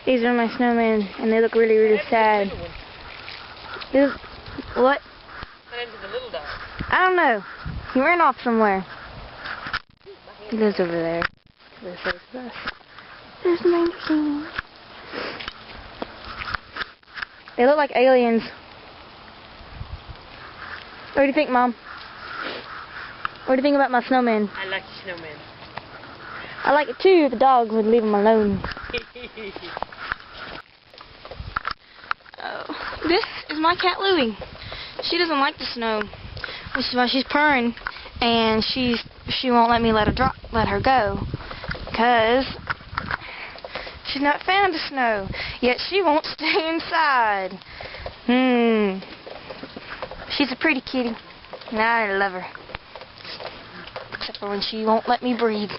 These are my snowmen, and they look really, really sad. What? What happened to the little dog? I don't know. He ran off somewhere. He lives over there. There's my king. They look like aliens. What do you think, Mom? What do you think about my snowman? I like the snowman. I like it too if the dogs would leave him alone. This is my cat Louie. She doesn't like the snow, which is why she's purring, and she won't let me let her go, because she's not a fan of the snow. Yet she won't stay inside. She's a pretty kitty, and I love her, except for when she won't let me breathe.